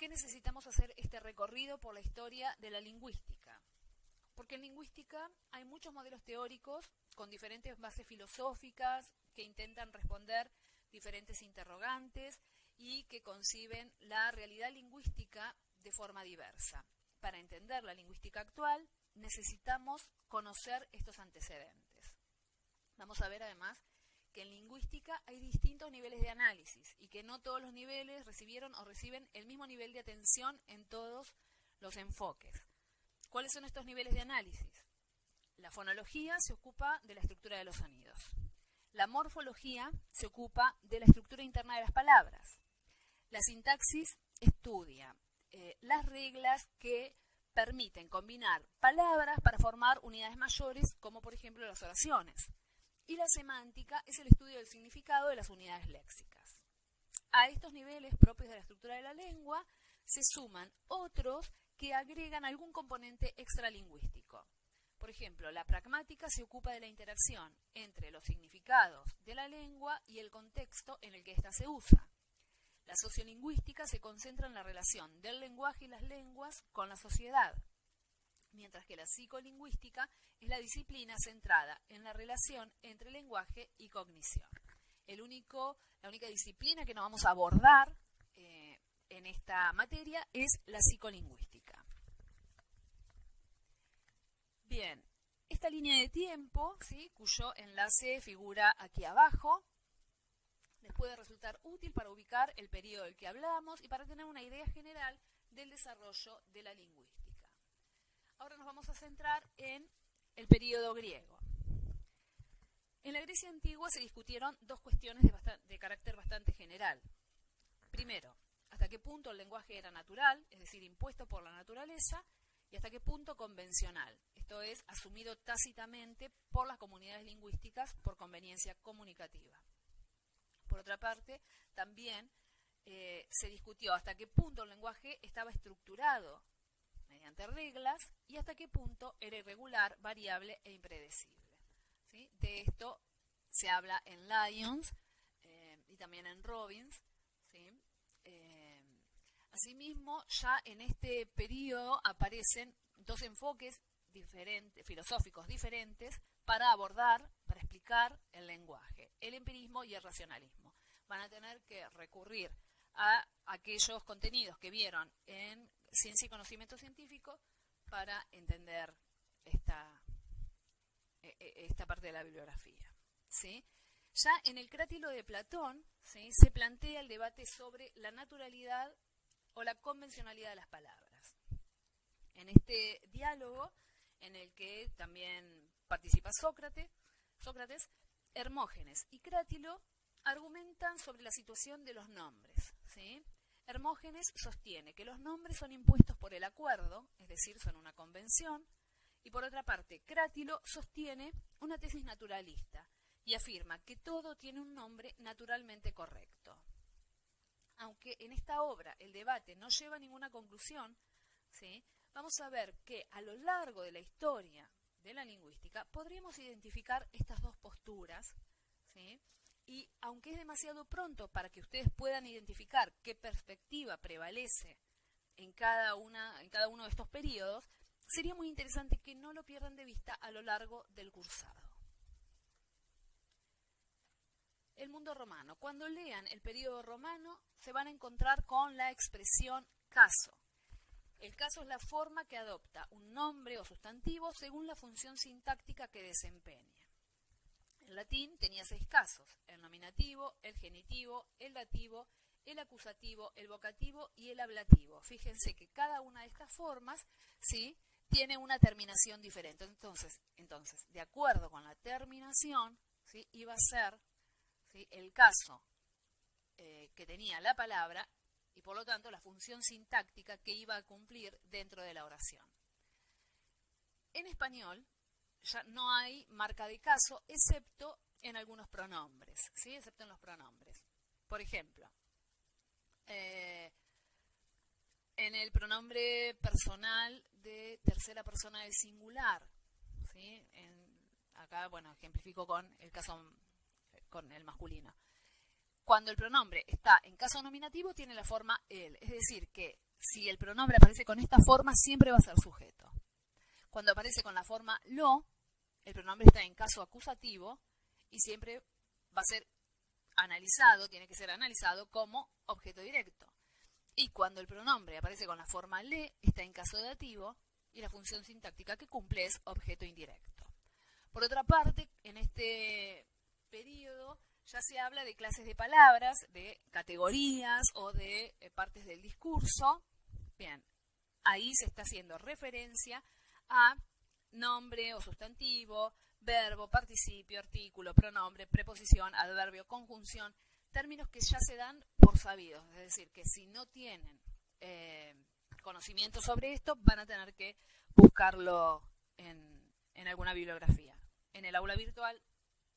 qué necesitamos hacer este recorrido por la historia de la lingüística? Porque en lingüística hay muchos modelos teóricos con diferentes bases filosóficas que intentan responder diferentes interrogantes y que conciben la realidad lingüística de forma diversa. Para entender la lingüística actual necesitamos conocer estos antecedentes. Vamos a ver además que en lingüística hay distintos niveles de análisis y que no todos los niveles recibieron o reciben el mismo nivel de atención en todos los enfoques. ¿Cuáles son estos niveles de análisis? La fonología se ocupa de la estructura de los sonidos. La morfología se ocupa de la estructura interna de las palabras. La sintaxis estudia las reglas que permiten combinar palabras para formar unidades mayores, como por ejemplo las oraciones. Y la semántica es el estudio del significado de las unidades léxicas. A estos niveles propios de la estructura de la lengua se suman otros que agregan algún componente extralingüístico. Por ejemplo, la pragmática se ocupa de la interacción entre los significados de la lengua y el contexto en el que ésta se usa. La sociolingüística se concentra en la relación del lenguaje y las lenguas con la sociedad, mientras que la psicolingüística es la disciplina centrada en la relación entre lenguaje y cognición. La única disciplina que no vamos a abordar en esta materia es la psicolingüística. Bien, esta línea de tiempo, ¿sí?, cuyo enlace figura aquí abajo, les puede resultar útil para ubicar el periodo del que hablamos y para tener una idea general del desarrollo de la lingüística. Ahora nos vamos a centrar en el periodo griego. En la Grecia antigua se discutieron dos cuestiones de carácter bastante general. Primero, hasta qué punto el lenguaje era natural, es decir, impuesto por la naturaleza, y hasta qué punto convencional, esto es, asumido tácitamente por las comunidades lingüísticas por conveniencia comunicativa. Por otra parte, también se discutió hasta qué punto el lenguaje estaba estructurado mediante reglas y hasta qué punto era irregular, variable e impredecible. ¿Sí? De esto se habla en Lyons y también en Robbins. ¿Sí? Asimismo, ya en este periodo aparecen dos enfoques filosóficos diferentes para abordar, para explicar el lenguaje, el empirismo y el racionalismo. Van a tener que recurrir a aquellos contenidos que vieron en Ciencia y Conocimiento Científico para entender esta parte de la bibliografía. ¿Sí? Ya en el Crátilo de Platón, ¿sí?, se plantea el debate sobre la naturalidad o la convencionalidad de las palabras. En este diálogo, en el que también participa Sócrates, Hermógenes y Crátilo argumentan sobre la situación de los nombres. ¿Sí? Hermógenes sostiene que los nombres son impuestos por el acuerdo, es decir, son una convención, y por otra parte, Crátilo sostiene una tesis naturalista y afirma que todo tiene un nombre naturalmente correcto. Aunque en esta obra el debate no lleva a ninguna conclusión, ¿sí?, vamos a ver que a lo largo de la historia de la lingüística podríamos identificar estas dos posturas, ¿sí?, y aunque es demasiado pronto para que ustedes puedan identificar qué perspectiva prevalece en cada uno de estos periodos, sería muy interesante que no lo pierdan de vista a lo largo del cursado. El mundo romano. Cuando lean el periodo romano se van a encontrar con la expresión caso. El caso es la forma que adopta un nombre o sustantivo según la función sintáctica que desempeña. El latín tenía 6 casos: el nominativo, el genitivo, el dativo, el acusativo, el vocativo y el ablativo. Fíjense que cada una de estas formas, ¿sí?, tiene una terminación diferente. Entonces, de acuerdo con la terminación, ¿sí?, iba a ser, ¿sí?, el caso que tenía la palabra y por lo tanto la función sintáctica que iba a cumplir dentro de la oración. En español ya no hay marca de caso excepto en algunos pronombres, ¿sí?, excepto en los pronombres. Por ejemplo, en el pronombre personal de tercera persona del singular, ¿sí?, acá, bueno, ejemplifico con el caso con el masculino. Cuando el pronombre está en caso nominativo tiene la forma él, es decir, que si el pronombre aparece con esta forma, siempre va a ser sujeto. Cuando aparece con la forma lo, el pronombre está en caso acusativo y siempre va a ser analizado, tiene que ser analizado como objeto directo. Y cuando el pronombre aparece con la forma le, está en caso dativo y la función sintáctica que cumple es objeto indirecto. Por otra parte, en este periodo ya se habla de clases de palabras, de categorías o de partes del discurso. Bien, ahí se está haciendo referencia a nombre o sustantivo, verbo, participio, artículo, pronombre, preposición, adverbio, conjunción, términos que ya se dan por sabidos. Es decir, que si no tienen conocimiento sobre esto, van a tener que buscarlo en alguna bibliografía. En el aula virtual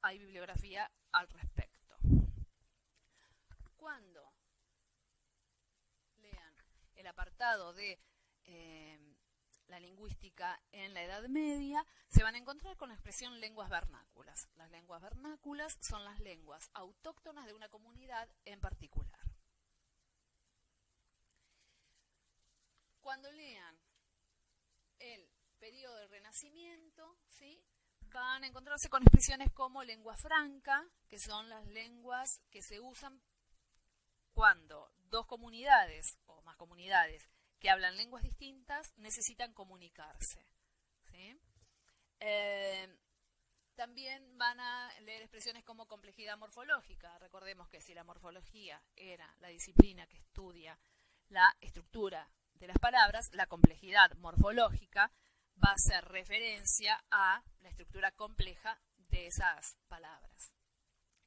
hay bibliografía al respecto. Cuando lean el apartado de la lingüística en la Edad Media, se van a encontrar con la expresión lenguas vernáculas. Las lenguas vernáculas son las lenguas autóctonas de una comunidad en particular. Cuando lean el periodo del Renacimiento, ¿sí?, van a encontrarse con expresiones como lengua franca, que son las lenguas que se usan cuando dos comunidades o más comunidades que hablan lenguas distintas necesitan comunicarse, ¿sí? También van a leer expresiones como complejidad morfológica. Recordemos que si la morfología era la disciplina que estudia la estructura de las palabras, la complejidad morfológica va a hacer referencia a la estructura compleja de esas palabras.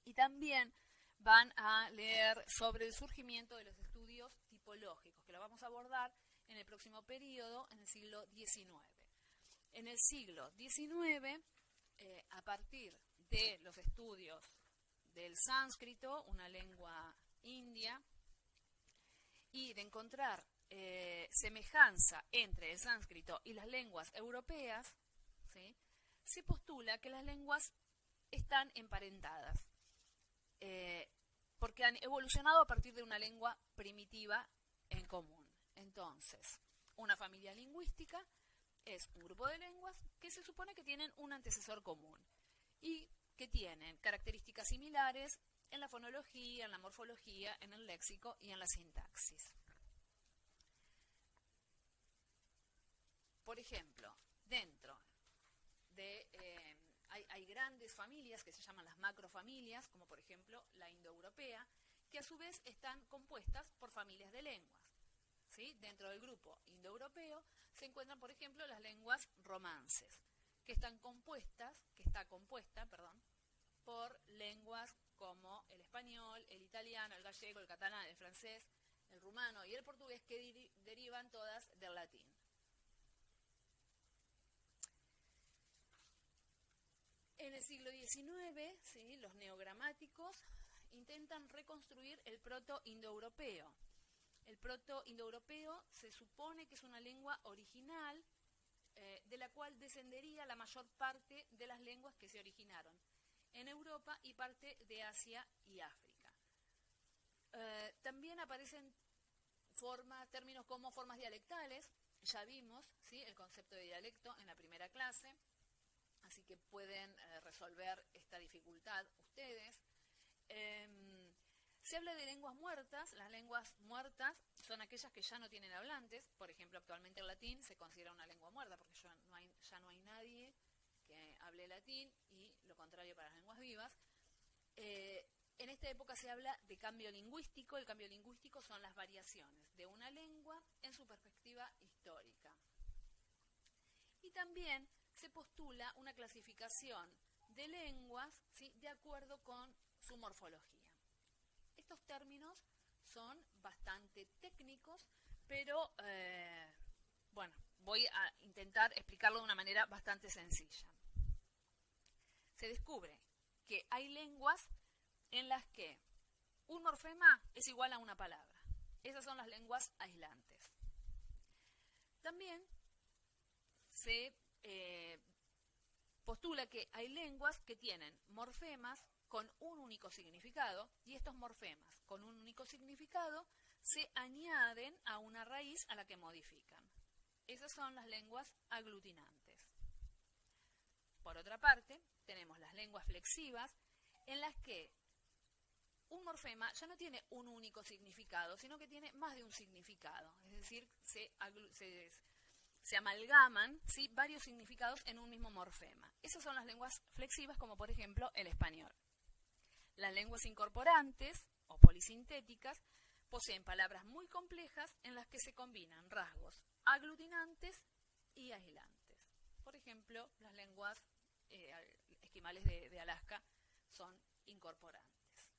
Y también van a leer sobre el surgimiento de los estudios tipológicos, que lo vamos a abordar en el próximo periodo, en el siglo XIX. En el siglo XIX, a partir de los estudios del sánscrito, una lengua india, y de encontrar semejanza entre el sánscrito y las lenguas europeas, ¿sí?, se postula que las lenguas están emparentadas, porque han evolucionado a partir de una lengua primitiva en común. Entonces, una familia lingüística es un grupo de lenguas que se supone que tienen un antecesor común y que tienen características similares en la fonología, en la morfología, en el léxico y en la sintaxis. Por ejemplo, dentro de hay grandes familias que se llaman las macrofamilias, como por ejemplo la indoeuropea, que a su vez están compuestas por familias de lenguas, ¿sí? Dentro del grupo indoeuropeo se encuentran, por ejemplo, las lenguas romances, que está compuesta, por lenguas como el español, el italiano, el gallego, el catalán, el francés, el rumano y el portugués, que derivan todas del latín. En el siglo XIX, ¿sí?, los neogramáticos intentan reconstruir el proto-indoeuropeo. El proto-indoeuropeo se supone que es una lengua original de la cual descendería la mayor parte de las lenguas que se originaron en Europa y parte de Asia y África. También aparecen términos como formas dialectales. Ya vimos, ¿sí?, el concepto de dialecto en la primera clase, así que pueden resolver esta dificultad ustedes. Se habla de lenguas muertas. Las lenguas muertas son aquellas que ya no tienen hablantes. Por ejemplo, actualmente el latín se considera una lengua muerta porque ya no hay nadie que hable latín, y lo contrario para las lenguas vivas. En esta época se habla de cambio lingüístico. El cambio lingüístico son las variaciones de una lengua en su perspectiva histórica. Y también se postula una clasificación de lenguas, ¿sí?, de acuerdo con su morfología. Estos términos son bastante técnicos, pero bueno, voy a intentar explicarlo de una manera bastante sencilla. Se descubre que hay lenguas en las que un morfema es igual a una palabra. Esas son las lenguas aislantes. También se postula que hay lenguas que tienen morfemas con un único significado, y estos morfemas con un único significado se añaden a una raíz a la que modifican. Esas son las lenguas aglutinantes. Por otra parte, tenemos las lenguas flexivas, en las que un morfema ya no tiene un único significado, sino que tiene más de un significado. Es decir, se amalgaman, ¿sí?, varios significados en un mismo morfema. Esas son las lenguas flexivas, como por ejemplo el español. Las lenguas incorporantes o polisintéticas poseen palabras muy complejas en las que se combinan rasgos aglutinantes y aislantes. Por ejemplo, las lenguas esquimales de Alaska son incorporantes.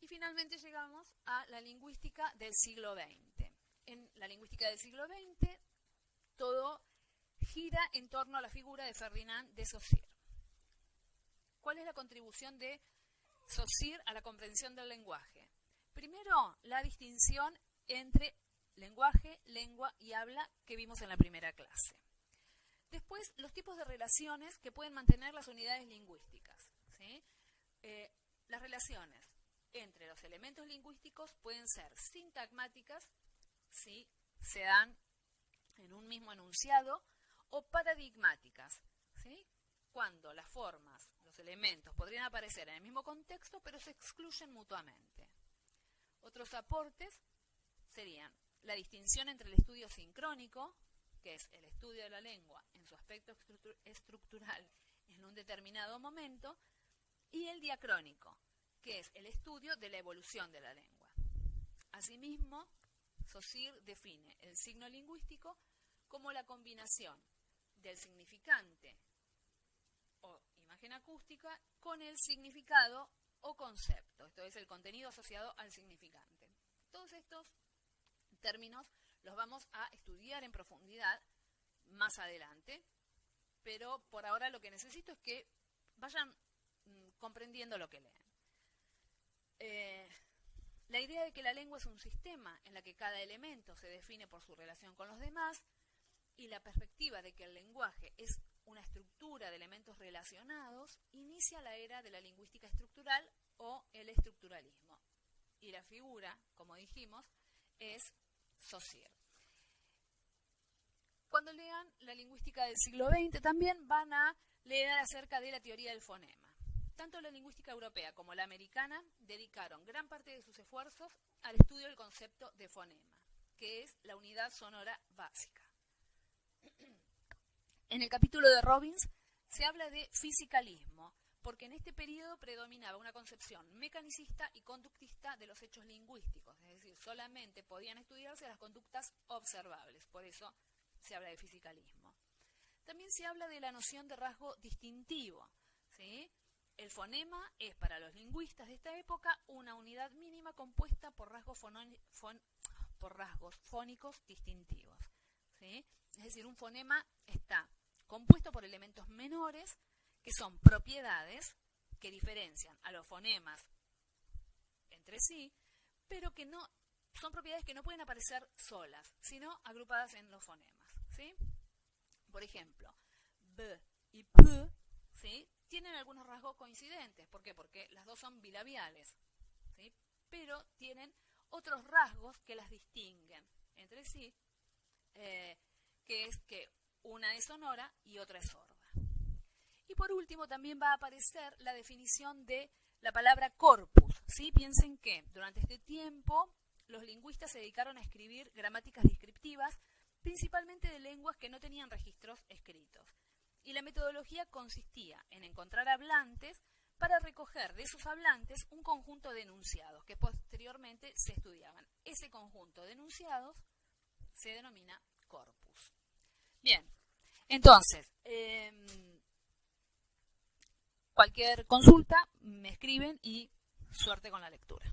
Y finalmente llegamos a la lingüística del siglo XX. En la lingüística del siglo XX, todo gira en torno a la figura de Ferdinand de Saussure. ¿Cuál es la contribución de Saussure a la comprensión del lenguaje? Primero, la distinción entre lenguaje, lengua y habla que vimos en la primera clase. Después, los tipos de relaciones que pueden mantener las unidades lingüísticas, ¿sí? Las relaciones entre los elementos lingüísticos pueden ser sintagmáticas, ¿sí?, se dan en un mismo enunciado, o paradigmáticas, ¿sí?, cuando las formas, los elementos podrían aparecer en el mismo contexto, pero se excluyen mutuamente. Otros aportes serían la distinción entre el estudio sincrónico, que es el estudio de la lengua en su aspecto estructural en un determinado momento, y el diacrónico, que es el estudio de la evolución de la lengua. Asimismo, Saussure define el signo lingüístico como la combinación del significante o imagen acústica con el significado o concepto, esto es, el contenido asociado al significante. Todos estos términos los vamos a estudiar en profundidad más adelante, pero por ahora lo que necesito es que vayan comprendiendo lo que leen. La idea de que la lengua es un sistema en la que cada elemento se define por su relación con los demás, y la perspectiva de que el lenguaje es una estructura de elementos relacionados, inicia la era de la lingüística estructural o el estructuralismo. Y la figura, como dijimos, es Saussure. Cuando lean la lingüística del siglo XX, también van a leer acerca de la teoría del fonema. Tanto la lingüística europea como la americana dedicaron gran parte de sus esfuerzos al estudio del concepto de fonema, que es la unidad sonora básica. En el capítulo de Robbins se habla de fisicalismo, porque en este periodo predominaba una concepción mecanicista y conductista de los hechos lingüísticos, es decir, solamente podían estudiarse las conductas observables, por eso se habla de fisicalismo. También se habla de la noción de rasgo distintivo, ¿sí? El fonema es para los lingüistas de esta época una unidad mínima compuesta por rasgos fónicos distintivos, ¿sí? Es decir, un fonema está compuesto por elementos menores que son propiedades que diferencian a los fonemas entre sí, pero que no son propiedades que no pueden aparecer solas, sino agrupadas en los fonemas, ¿sí? Por ejemplo, B y P, ¿sí?, tienen algunos rasgos coincidentes. ¿Por qué? Porque las dos son bilabiales, ¿sí?, pero tienen otros rasgos que las distinguen entre sí, que es que una es sonora y otra es sorda. Y por último también va a aparecer la definición de la palabra corpus, ¿sí? Piensen que durante este tiempo los lingüistas se dedicaron a escribir gramáticas descriptivas, principalmente de lenguas que no tenían registros escritos. Y la metodología consistía en encontrar hablantes para recoger de esos hablantes un conjunto de enunciados que posteriormente se estudiaban. Ese conjunto de enunciados se denomina corpus. Bien, entonces, cualquier consulta me escriben y suerte con la lectura.